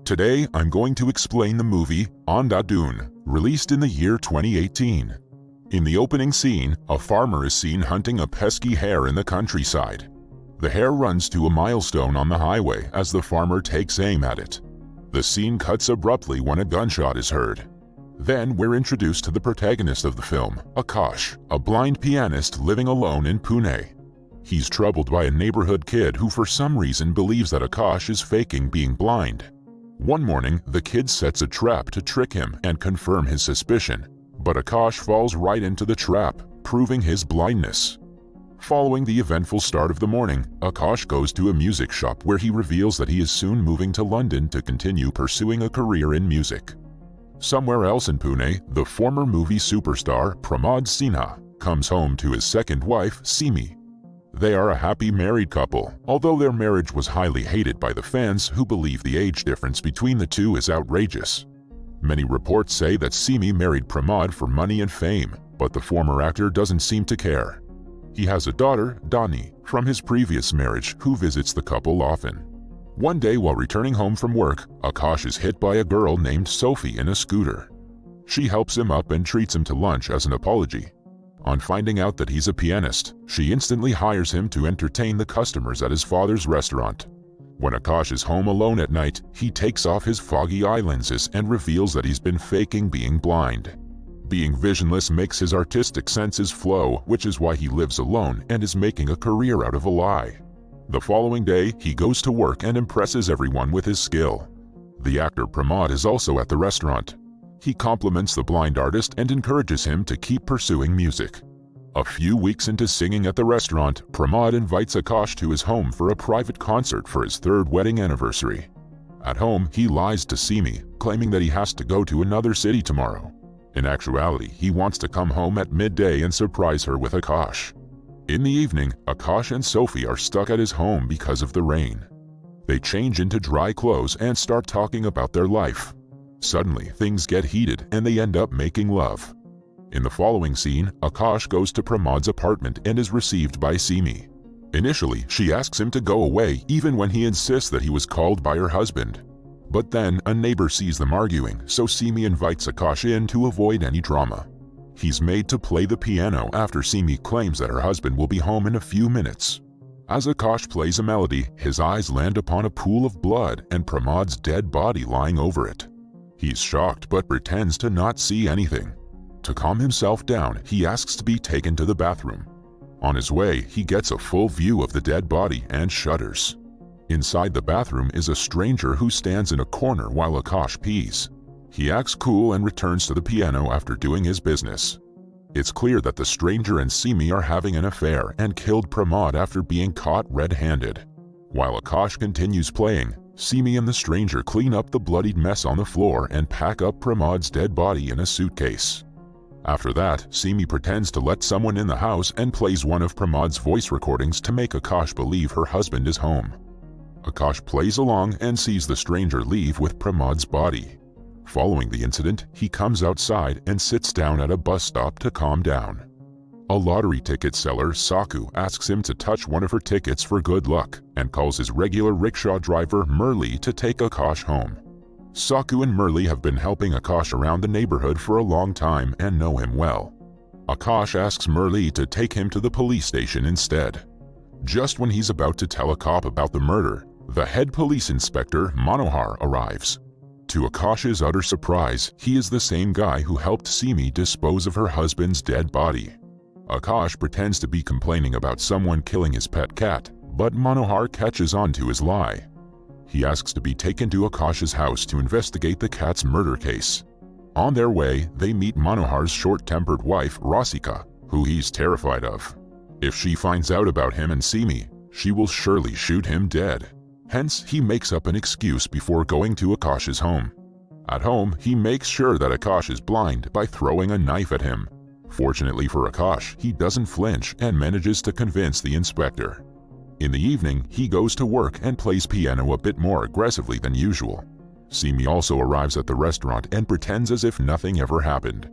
Today, I'm going to explain the movie Andhadhun, released in the year 2018. In the opening scene, a farmer is seen hunting a pesky hare in the countryside. The hare runs to a milestone on the highway as the farmer takes aim at it. The scene cuts abruptly when a gunshot is heard. Then we're introduced to the protagonist of the film, Akash, a blind pianist living alone in Pune. He's troubled by a neighborhood kid who for some reason believes that Akash is faking being blind. One morning, the kid sets a trap to trick him and confirm his suspicion, but Akash falls right into the trap, proving his blindness. Following the eventful start of the morning, Akash goes to a music shop where he reveals that he is soon moving to London to continue pursuing a career in music. Somewhere else in Pune, the former movie superstar Pramod Sinha comes home to his second wife, Simi. They are a happy married couple, although their marriage was highly hated by the fans who believe the age difference between the two is outrageous. Many reports say that Simi married Pramod for money and fame, but the former actor doesn't seem to care. He has a daughter, Dani, from his previous marriage who visits the couple often. One day while returning home from work, Akash is hit by a girl named Sophie in a scooter. She helps him up and treats him to lunch as an apology. On finding out that he's a pianist, she instantly hires him to entertain the customers at his father's restaurant. When Akash is home alone at night, he takes off his foggy eye lenses and reveals that he's been faking being blind. Being visionless makes his artistic senses flow, which is why he lives alone and is making a career out of a lie. The following day, he goes to work and impresses everyone with his skill. The actor Pramod is also at the restaurant. He compliments the blind artist and encourages him to keep pursuing music. A few weeks into singing at the restaurant, Pramod invites Akash to his home for a private concert for his third wedding anniversary. At home, he lies to Simi, claiming that he has to go to another city tomorrow. In actuality, he wants to come home at midday and surprise her with Akash. In the evening, Akash and Sophie are stuck at his home because of the rain. They change into dry clothes and start talking about their life. Suddenly, things get heated and they end up making love. In the following scene, Akash goes to Pramod's apartment and is received by Simi. Initially, she asks him to go away even when he insists that he was called by her husband. But then, a neighbor sees them arguing, so Simi invites Akash in to avoid any drama. He's made to play the piano after Simi claims that her husband will be home in a few minutes. As Akash plays a melody, his eyes land upon a pool of blood and Pramod's dead body lying over it. He's shocked but pretends to not see anything. To calm himself down, he asks to be taken to the bathroom. On his way, he gets a full view of the dead body and shudders. Inside the bathroom is a stranger who stands in a corner while Akash pees. He acts cool and returns to the piano after doing his business. It's clear that the stranger and Simi are having an affair and killed Pramod after being caught red-handed. While Akash continues playing, Simi and the stranger clean up the bloodied mess on the floor and pack up Pramod's dead body in a suitcase. After that, Simi pretends to let someone in the house and plays one of Pramod's voice recordings to make Akash believe her husband is home. Akash plays along and sees the stranger leave with Pramod's body. Following the incident, he comes outside and sits down at a bus stop to calm down. A lottery ticket seller, Saku, asks him to touch one of her tickets for good luck and calls his regular rickshaw driver, Murli, to take Akash home. Saku and Murli have been helping Akash around the neighborhood for a long time and know him well. Akash asks Murli to take him to the police station instead. Just when he's about to tell a cop about the murder, the head police inspector, Manohar, arrives. To Akash's utter surprise, he is the same guy who helped Simi dispose of her husband's dead body. Akash pretends to be complaining about someone killing his pet cat, but Manohar catches on to his lie. He asks to be taken to Akash's house to investigate the cat's murder case. On their way, they meet Manohar's short-tempered wife, Rasika, who he's terrified of. If she finds out about him and Simi, she will surely shoot him dead. Hence, he makes up an excuse before going to Akash's home. At home, he makes sure that Akash is blind by throwing a knife at him. Fortunately for Akash, he doesn't flinch and manages to convince the inspector. In the evening, he goes to work and plays piano a bit more aggressively than usual. Simi also arrives at the restaurant and pretends as if nothing ever happened.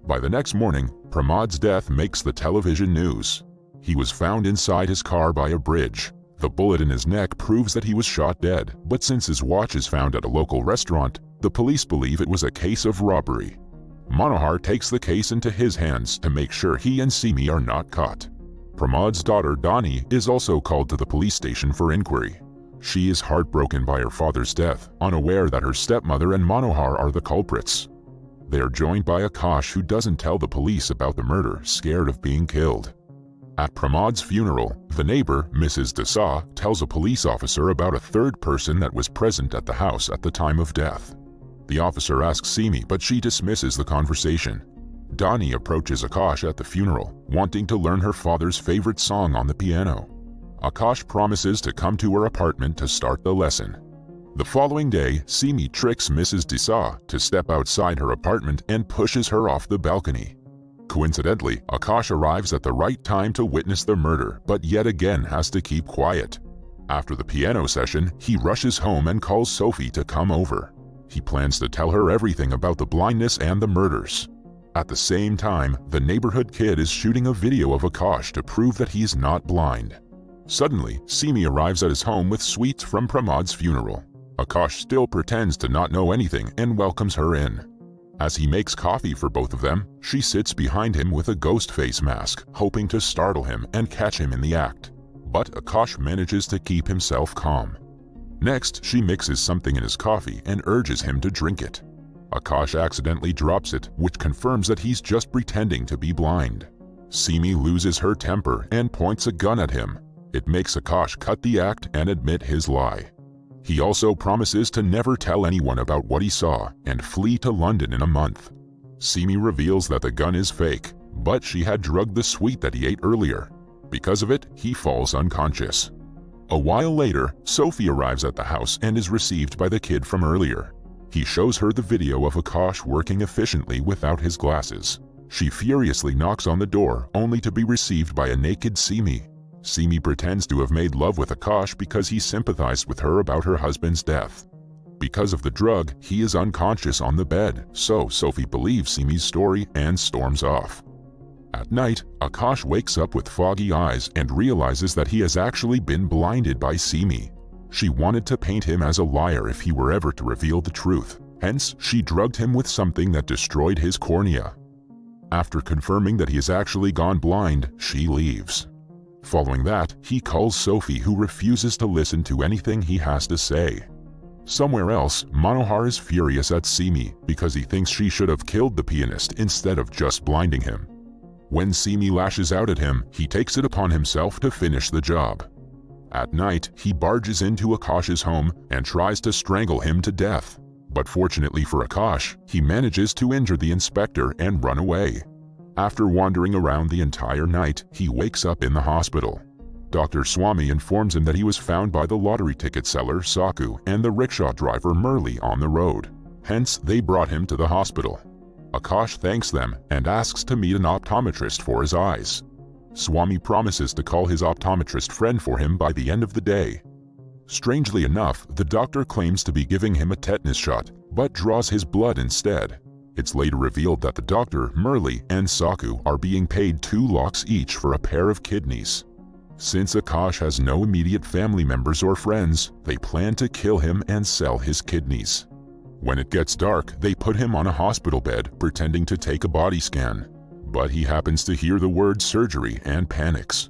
By the next morning, Pramod's death makes the television news. He was found inside his car by a bridge. The bullet in his neck proves that he was shot dead, but since his watch is found at a local restaurant, the police believe it was a case of robbery. Manohar takes the case into his hands to make sure he and Simi are not caught. Pramod's daughter Dani is also called to the police station for inquiry. She is heartbroken by her father's death, unaware that her stepmother and Manohar are the culprits. They are joined by Akash, who doesn't tell the police about the murder, scared of being killed. At Pramod's funeral, the neighbor, Mrs. Desai, tells a police officer about a third person that was present at the house at the time of death. The officer asks Simi, but she dismisses the conversation. Dani approaches Akash at the funeral, wanting to learn her father's favorite song on the piano. Akash promises to come to her apartment to start the lesson. The following day, Simi tricks Mrs. Desai to step outside her apartment and pushes her off the balcony. Coincidentally, Akash arrives at the right time to witness the murder, but yet again has to keep quiet. After the piano session, he rushes home and calls Sophie to come over. He plans to tell her everything about the blindness and the murders. At the same time, the neighborhood kid is shooting a video of Akash to prove that he's not blind. Suddenly, Simi arrives at his home with sweets from Pramod's funeral. Akash still pretends to not know anything and welcomes her in. As he makes coffee for both of them, she sits behind him with a ghost face mask, hoping to startle him and catch him in the act. But Akash manages to keep himself calm. Next, she mixes something in his coffee and urges him to drink it. Akash accidentally drops it, which confirms that he's just pretending to be blind. Simi loses her temper and points a gun at him. It makes Akash cut the act and admit his lie. He also promises to never tell anyone about what he saw and flee to London in a month. Simi reveals that the gun is fake, but she had drugged the sweet that he ate earlier. Because of it, he falls unconscious. A while later, Sophie arrives at the house and is received by the kid from earlier. He shows her the video of Akash working efficiently without his glasses. She furiously knocks on the door, only to be received by a naked Simi. Simi pretends to have made love with Akash because he sympathized with her about her husband's death. Because of the drug, he is unconscious on the bed, so Sophie believes Simi's story and storms off. At night, Akash wakes up with foggy eyes and realizes that he has actually been blinded by Simi. She wanted to paint him as a liar if he were ever to reveal the truth. Hence, she drugged him with something that destroyed his cornea. After confirming that he has actually gone blind, she leaves. Following that, he calls Sophie, who refuses to listen to anything he has to say. Somewhere else, Manohar is furious at Simi because he thinks she should have killed the pianist instead of just blinding him. When Simi lashes out at him, he takes it upon himself to finish the job. At night, he barges into Akash's home and tries to strangle him to death. But fortunately for Akash, he manages to injure the inspector and run away. After wandering around the entire night, he wakes up in the hospital. Dr. Swami informs him that he was found by the lottery ticket seller Saku and the rickshaw driver Murli on the road. Hence, they brought him to the hospital. Akash thanks them and asks to meet an optometrist for his eyes. Swami promises to call his optometrist friend for him by the end of the day. Strangely enough, the doctor claims to be giving him a tetanus shot, but draws his blood instead. It's later revealed that the doctor, Murli, and Saku are being paid 2 lakhs each for a pair of kidneys. Since Akash has no immediate family members or friends, they plan to kill him and sell his kidneys. When it gets dark, they put him on a hospital bed, pretending to take a body scan. But he happens to hear the word surgery and panics.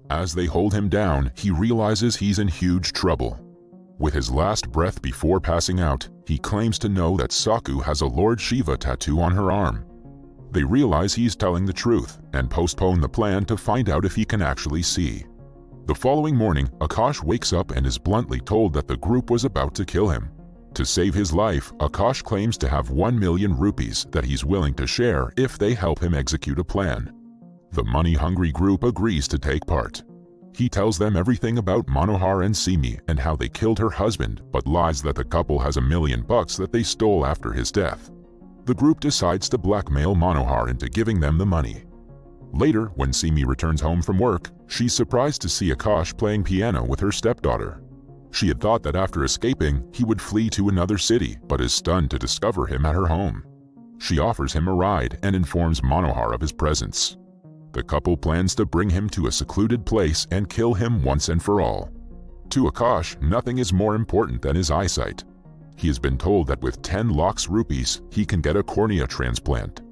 As they hold him down, he realizes he's in huge trouble. With his last breath before passing out, he claims to know that Saku has a Lord Shiva tattoo on her arm. They realize he's telling the truth and postpone the plan to find out if he can actually see. The following morning, Akash wakes up and is bluntly told that the group was about to kill him. To save his life, Akash claims to have 1 million rupees that he's willing to share if they help him execute a plan. The money-hungry group agrees to take part. He tells them everything about Manohar and Simi and how they killed her husband, but lies that the couple has $1 million that they stole after his death. The group decides to blackmail Manohar into giving them the money. Later, when Simi returns home from work, she's surprised to see Akash playing piano with her stepdaughter. She had thought that after escaping, he would flee to another city, but is stunned to discover him at her home. She offers him a ride and informs Manohar of his presence. The couple plans to bring him to a secluded place and kill him once and for all. To Akash, nothing is more important than his eyesight. He has been told that with 10 lakhs rupees, he can get a cornea transplant.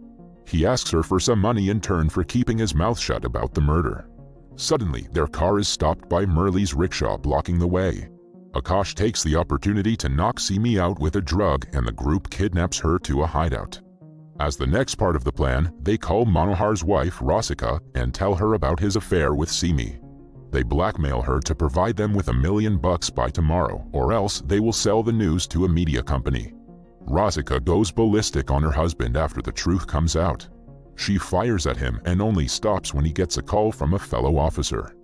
He asks her for some money in turn for keeping his mouth shut about the murder. Suddenly, their car is stopped by Murli's rickshaw blocking the way. Akash takes the opportunity to knock Simi out with a drug and the group kidnaps her to a hideout. As the next part of the plan, they call Manohar's wife Rasika and tell her about his affair with Simi. They blackmail her to provide them with $1 million by tomorrow, or else they will sell the news to a media company. Rasika goes ballistic on her husband after the truth comes out. She fires at him and only stops when he gets a call from a fellow officer.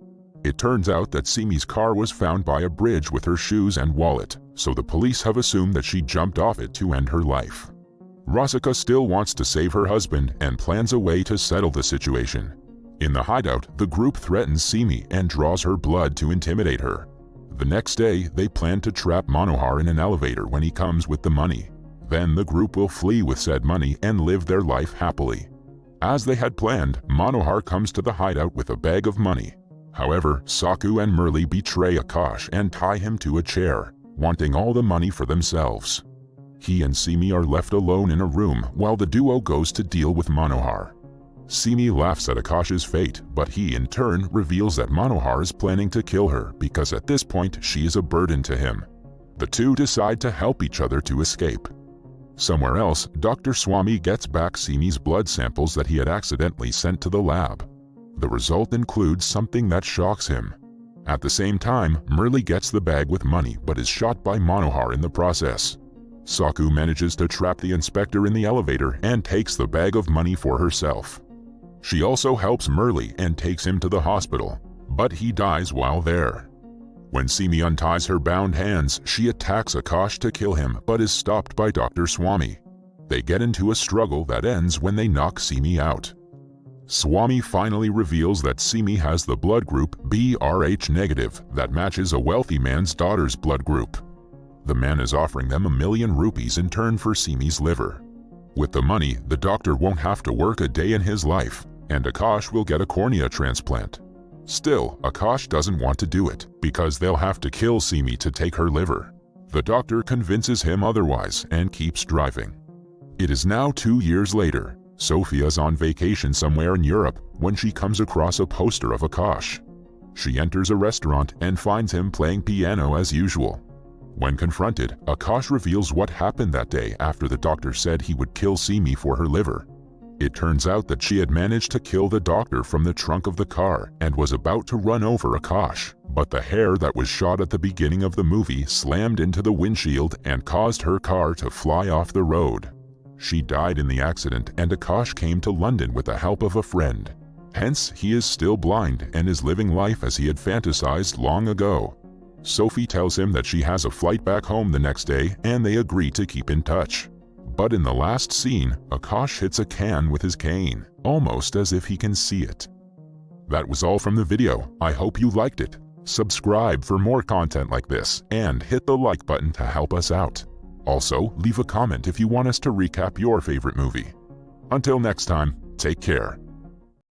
It turns out that Simi's car was found by a bridge with her shoes and wallet, so the police have assumed that she jumped off it to end her life. Rasika still wants to save her husband and plans a way to settle the situation. In the hideout, the group threatens Simi and draws her blood to intimidate her. The next day, they plan to trap Manohar in an elevator when he comes with the money. Then the group will flee with said money and live their life happily. As they had planned, Manohar comes to the hideout with a bag of money. However, Saku and Murli betray Akash and tie him to a chair, wanting all the money for themselves. He and Simi are left alone in a room while the duo goes to deal with Manohar. Simi laughs at Akash's fate, but he in turn reveals that Manohar is planning to kill her because at this point she is a burden to him. The two decide to help each other to escape. Somewhere else, Dr. Swami gets back Simi's blood samples that he had accidentally sent to the lab. The result includes something that shocks him. At the same time, Murli gets the bag with money but is shot by Manohar in the process. Saku manages to trap the inspector in the elevator and takes the bag of money for herself. She also helps Murli and takes him to the hospital, but he dies while there. When Simi unties her bound hands, she attacks Akash to kill him but is stopped by Dr. Swami. They get into a struggle that ends when they knock Simi out. Swami finally reveals that Simi has the blood group BRH negative that matches a wealthy man's daughter's blood group. The man is offering them $1 million rupees in turn for Simi's liver. With the money, the doctor won't have to work a day in his life, and Akash will get a cornea transplant. Still, Akash doesn't want to do it, because they'll have to kill Simi to take her liver. The doctor convinces him otherwise and keeps driving. It is now 2 years later. Sophia's on vacation somewhere in Europe when she comes across a poster of Akash. She enters a restaurant and finds him playing piano as usual. When confronted, Akash reveals what happened that day after the doctor said he would kill Simi for her liver. It turns out that she had managed to kill the doctor from the trunk of the car and was about to run over Akash, but the hair that was shot at the beginning of the movie slammed into the windshield and caused her car to fly off the road. She died in the accident and Akash came to London with the help of a friend. Hence, he is still blind and is living life as he had fantasized long ago. Sophie tells him that she has a flight back home the next day and they agree to keep in touch. But in the last scene, Akash hits a can with his cane, almost as if he can see it. That was all from the video. I hope you liked it. Subscribe for more content like this and hit the like button to help us out. Also, leave a comment if you want us to recap your favorite movie. Until next time, take care.